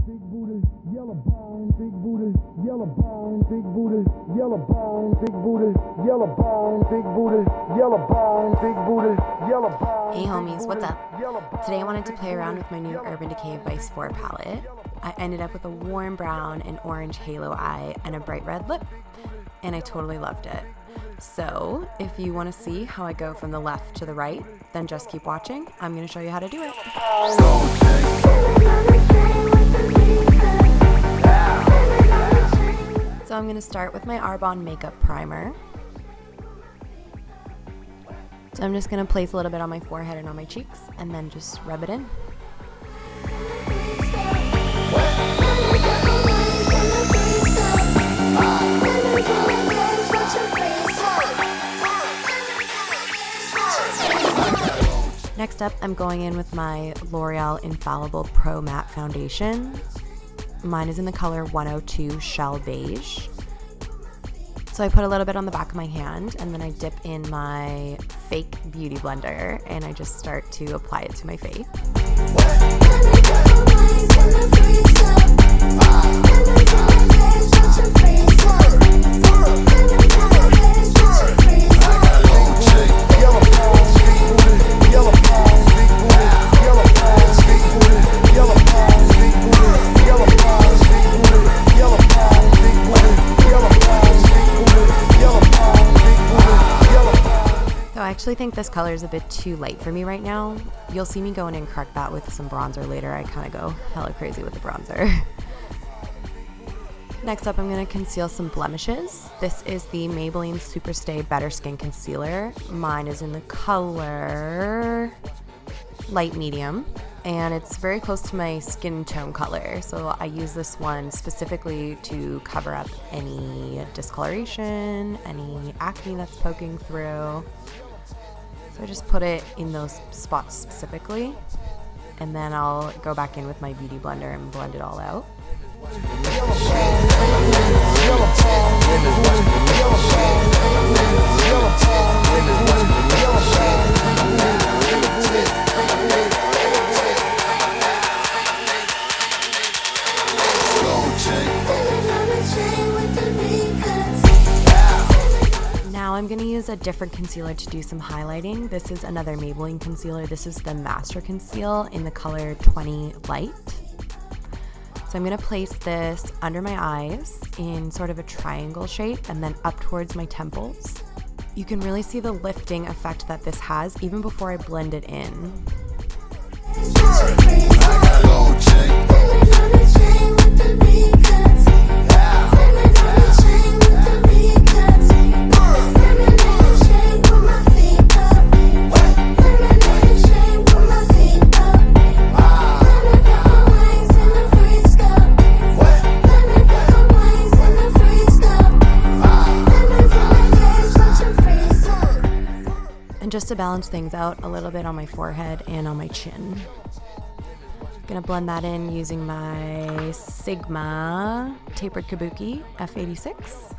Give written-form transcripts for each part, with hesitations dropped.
big booty, yellow bone, big booty, yellow bone, big booty, yellow bone, big booty, yellow bone, big booty, yellow bone, big booty, yellow bone. Hey homies, what's up? Today I wanted to play around with my new Urban Decay Vice 4 palette. I ended up with a warm brown, an orange halo eye, and a bright red lip, and I totally loved it. So if you want to see how I go from the left to the right, then just keep watching. I'm going to show you how to do it. So I'm going to start with my Arbonne makeup primer. So I'm just going to place a little bit on my forehead and on my cheeks, and then just rub it in. Next up, I'm going in with my L'Oreal Infallible Pro Matte Foundation. Mine is in the color 102 Shadow-Beige. So I put a little bit on the back of my hand, and then I dip in my fake beauty blender, and I just start to apply it to my face. I actually think this color is a bit too light for me right now. You'll see me going and correct that with some bronzer later. I kind of go hella crazy with the bronzer. Next up, I'm going to conceal some blemishes. This is the Maybelline Superstay Better Skin Concealer. Mine is in the color light medium, and it's very close to my skin tone color. So I use this one specifically to cover up any discoloration, any acne that's poking through. So I just put it in those spots specifically, and then I'll go back in with my beauty blender and blend it all out. Now I'm going to use a different concealer to do some highlighting. This is another Maybelline concealer. This is the Master Conceal in the color 20 Light. So I'm going to place this under my eyes in sort of a triangle shape and then up towards my temples. You can really see the lifting effect that this has even before I blend it in. Just to balance things out a little bit on my forehead and on my chin. I'm gonna blend that in using my Sigma Tapered Kabuki F86.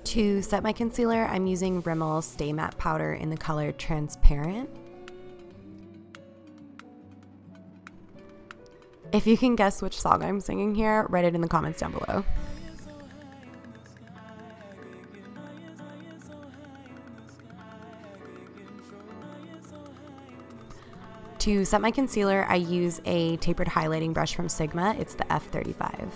To set my concealer, I'm using Rimmel Stay Matte Powder in the color Transparent. If you can guess which song I'm singing here, write it in the comments down below. To set my concealer, I use a tapered highlighting brush from Sigma. It's the F35.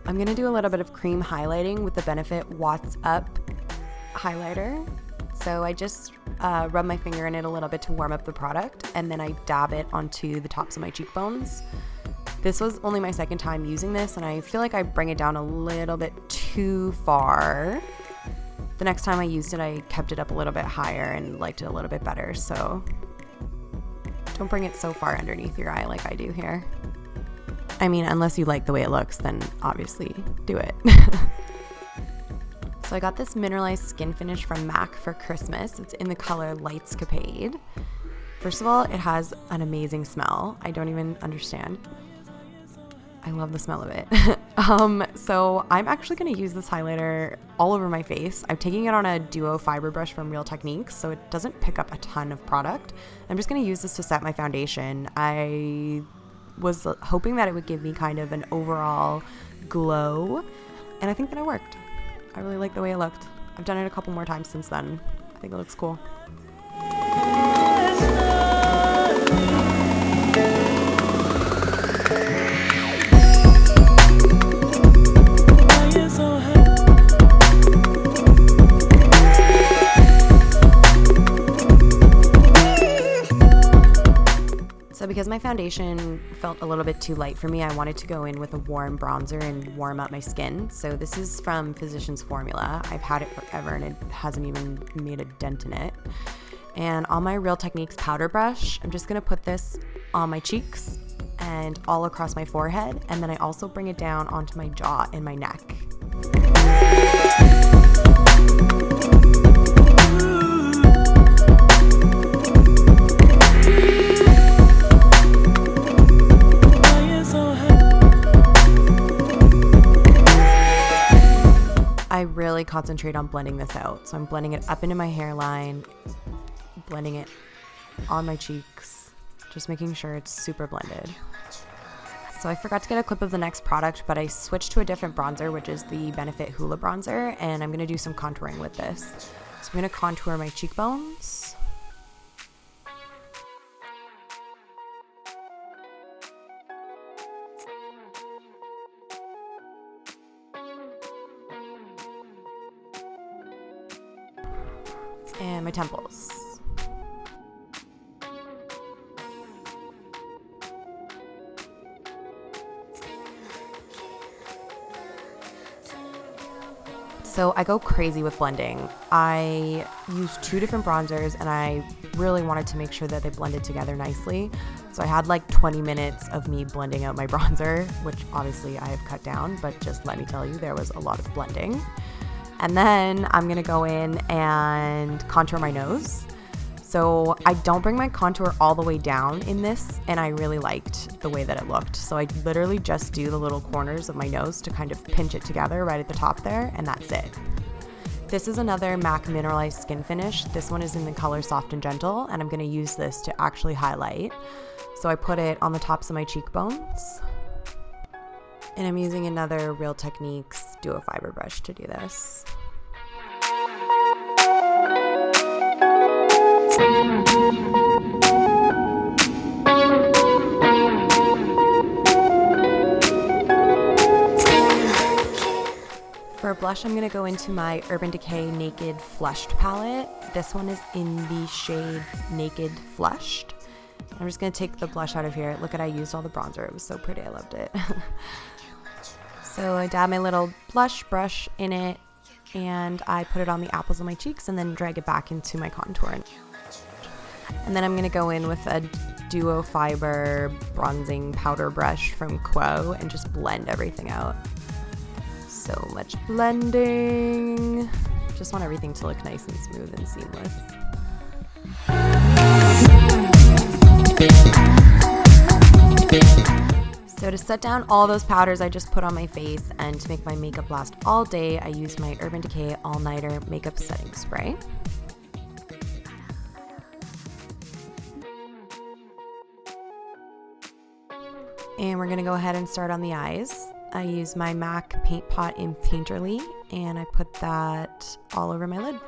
I'm going to do a little bit of cream highlighting with the Benefit Watts Up highlighter. So I just rub my finger in it a little bit to warm up the product, and then I dab it onto the tops of my cheekbones. This was only my second time using this, and I feel like I bring it down a little bit too far. the next time I used it, I kept it up a little bit higher and liked it a little bit better. So don't bring it so far underneath your eye like I do here. I mean, unless you like the way it looks, then obviously do it. So I got this mineralized skin finish from MAC for Christmas. It's in the color Lightscapade. First of all, it has an amazing smell. I don't even understand. I love the smell of it. So I'm actually going to use this highlighter all over my face. I'm taking it on a duo fiber brush from Real Techniques, so it doesn't pick up a ton of product. I'm just going to use this to set my foundation. I was hoping that it would give me kind of an overall glow, and I think that it worked. I really like the way it looked. I've done it a couple more times since then. I think it looks cool. So because my foundation felt a little bit too light for me, I wanted to go in with a warm bronzer and warm up my skin. So this is from Physicians Formula. I've had it forever and it hasn't even made a dent in it. And on my Real Techniques powder brush, I'm just gonna put this on my cheeks and all across my forehead. And then I also bring it down onto my jaw and my neck. I really concentrate on blending this out. So I'm blending it up into my hairline, blending it on my cheeks, just making sure it's super blended. So I forgot to get a clip of the next product, but I switched to a different bronzer, which is the Benefit Hoola bronzer, and I'm gonna do some contouring with this. So I'm gonna contour my cheekbones. And my temples. So I go crazy with blending. I use 2 different bronzers and I really wanted to make sure that they blended together nicely. So I had like 20 minutes of me blending out my bronzer, which obviously I have cut down, but just let me tell you, there was a lot of blending. And then I'm gonna go in and contour my nose. So I don't bring my contour all the way down in this, and I really liked the way that it looked. So I literally just do the little corners of my nose to kind of pinch it together right at the top there, and that's it. This is another MAC Mineralized Skin Finish. This one is in the color Soft and Gentle, and I'm gonna use this to actually highlight. So I put it on the tops of my cheekbones. And I'm using another Real Techniques Duo Fiber brush to do this. For a blush, I'm going to go into my Urban Decay Naked Flushed palette. This one is in the shade Naked Flushed. I'm just going to take the blush out of here. Look at, I used all the bronzer. It was so pretty. I loved it. So I dab my little blush brush in it and I put it on the apples of my cheeks and then drag it back into my contour. And then I'm going to go in with a Duo Fiber bronzing powder brush from Quo and just blend everything out. So much blending. Just want everything to look nice and smooth and seamless. So to set down all those powders I just put on my face and to make my makeup last all day, I use my Urban Decay All Nighter Makeup Setting Spray. And we're gonna go ahead and start on the eyes. I use my MAC Paint Pot in Painterly and I put that all over my lid.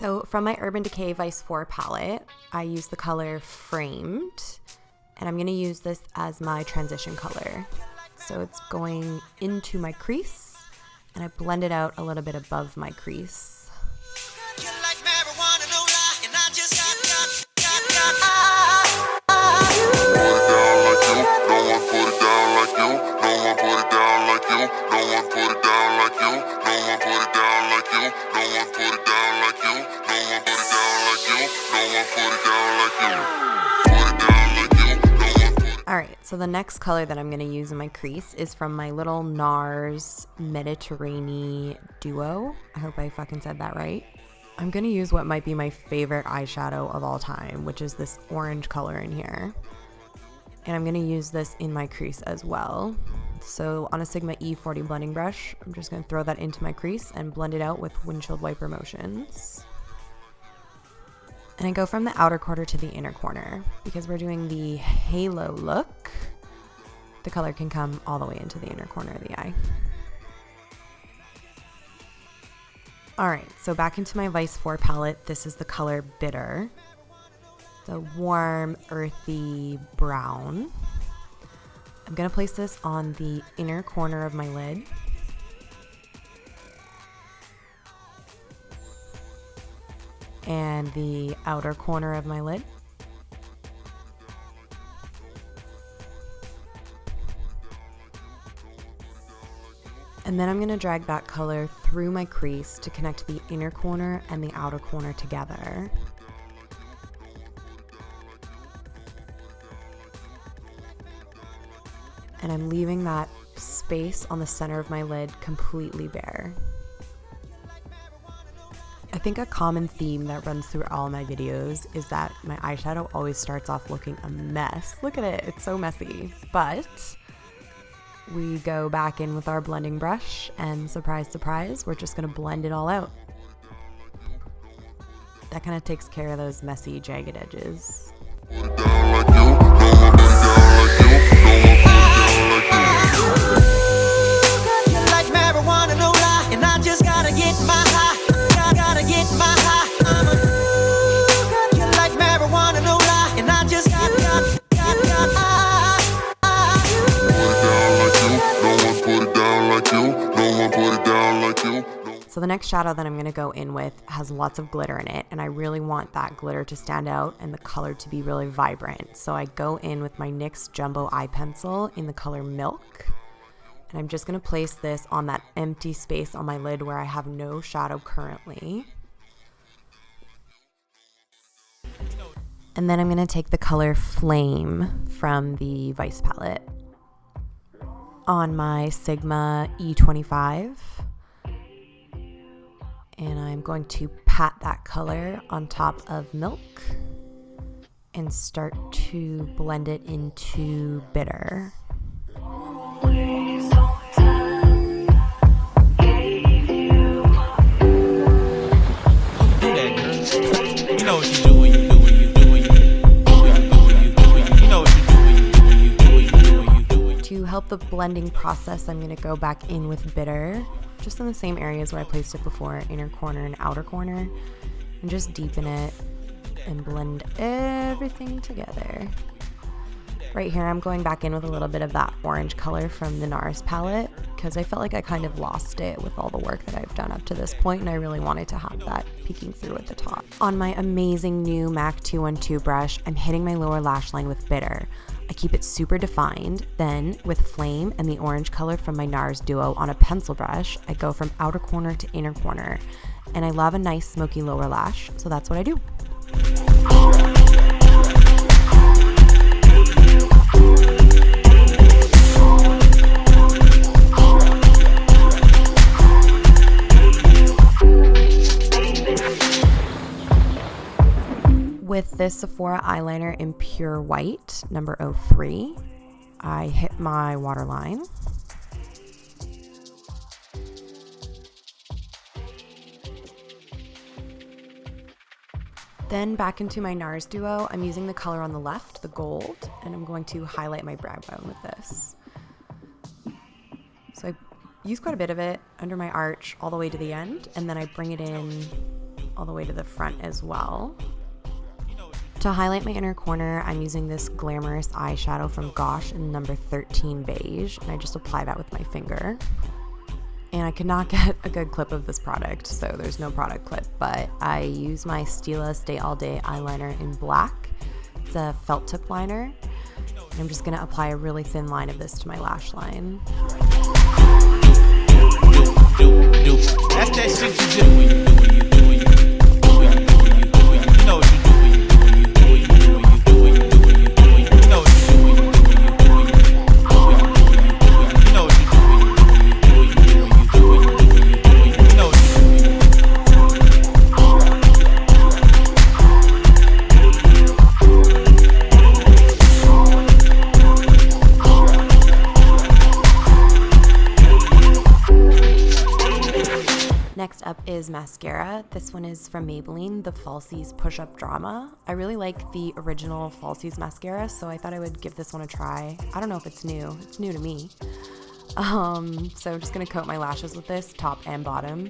So from my Urban Decay Vice 4 palette, I use the color Framed, and I'm going to use this as my transition color. So it's going into my crease, and I blend it out a little bit above my crease. You're like marijuana, no lie, and I just Alright, so the next color that I'm going to use in my crease is from my little Nars Mediteranee duo. I hope I fucking said that right. I'm going to use what might be my favorite eyeshadow of all time, which is this orange color in here. And I'm going to use this in my crease as well. So on a Sigma E40 blending brush, I'm just going to throw that into my crease and blend it out with windshield wiper motions. And I go from the outer corner to the inner corner. Because we're doing the halo look, the color can come all the way into the inner corner of the eye. Alright, so back into my Vice 4 palette. This is the color Bitter. The warm, earthy brown. I'm going to place this on the inner corner of my lid. And the outer corner of my lid. And then I'm going to drag that color through my crease to connect the inner corner and the outer corner together. And I'm leaving that space on the center of my lid completely bare. I think a common theme that runs through all my videos is that my eyeshadow always starts off looking a mess. Look at it, it's so messy. But we go back in with our blending brush and surprise, surprise, we're just gonna blend it all out. That kind of takes care of those messy, jagged edges. So the next shadow that I'm going to go in with has lots of glitter in it, and I really want that glitter to stand out and the color to be really vibrant. So I go in with my NYX Jumbo Eye Pencil in the color Milk, and I'm just going to place this on that empty space on my lid where I have no shadow currently. And then I'm going to take the color Flame from the Vice palette on my Sigma E25. And I'm going to pat that color on top of Milk and start to blend it into Bitter. To help the blending process, I'm going to go back in with Bitter, just in the same areas where I placed it before, inner corner and outer corner, and just deepen it and blend everything together. Right here, I'm going back in with a little bit of that orange color from the Nars palette, because I felt like I kind of lost it with all the work that I've done up to this point, and I really wanted to have that peeking through at the top. On my amazing new MAC 212 brush, I'm hitting my lower lash line with Bitter. I keep it super defined. Then with Flame and the orange color from my Nars duo on a pencil brush, I go from outer corner to inner corner. And I love a nice smoky lower lash, so that's what I do. With this Sephora eyeliner in Pure White, number 03, I hit my waterline. Then back into my Nars duo, I'm using the color on the left, the gold, and I'm going to highlight my brow bone with this. So I use quite a bit of it under my arch all the way to the end, and then I bring it in all the way to the front as well. To highlight my inner corner, I'm using this glamorous eyeshadow from Gosh in number 13 Beige, and I just apply that with my finger. And I could not get a good clip of this product, so there's no product clip, but I use my Stila Stay All Day eyeliner in black. It's a felt tip liner, and I'm just gonna apply a really thin line of this to my lash line. That's that shit you do. You know what you do. is mascara. This one is from Maybelline, the Falsies Push Up Drama. I really like the original Falsies mascara, so I thought I would give this one a try. I don't know if it's new. It's new to me. So I'm just gonna coat my lashes with this, top and bottom.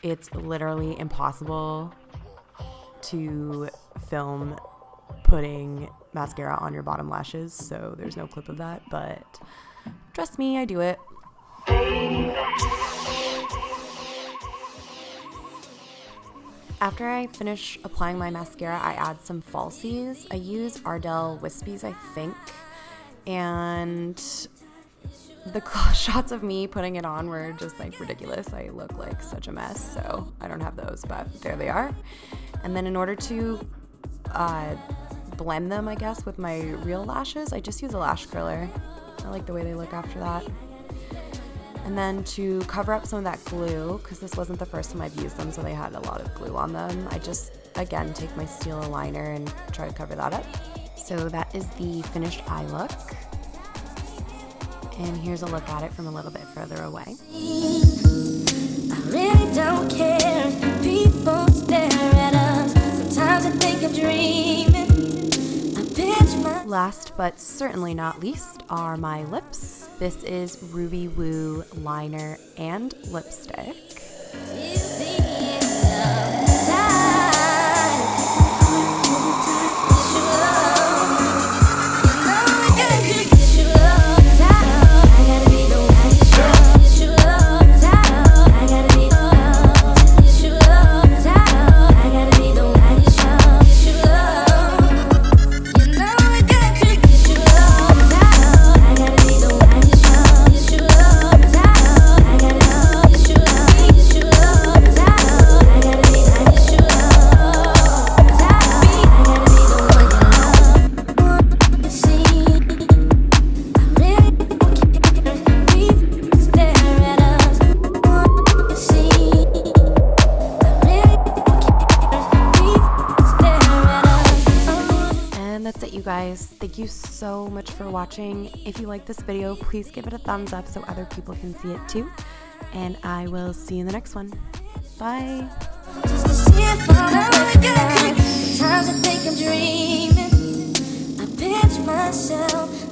It's literally impossible to film putting mascara on your bottom lashes, so there's no clip of that, but trust me, I do it. After I finish applying my mascara, I add some falsies. I use Ardell Whispies, I think, and the shots of me putting it on were just like ridiculous. I look like such a mess, so I don't have those, but there they are. And then in order to blend them, I guess, with my real lashes, I just use a lash curler. I like the way they look after that. And then to cover up some of that glue, because this wasn't the first time I've used them, so they had a lot of glue on them, I just, again, take my steel liner and try to cover that up. So that is the finished eye look. And here's a look at it from a little bit further away. I really don't care if people stare at us. Sometimes I think I'm dreaming. Last but certainly not least are my lips. This is Ruby Woo liner and lipstick. Guys, thank you so much for watching. If you like this video, please give it a thumbs up so other people can see it too, and I will see you in the next one. Bye. Sometimes I think I'm dreaming. I pinch myself.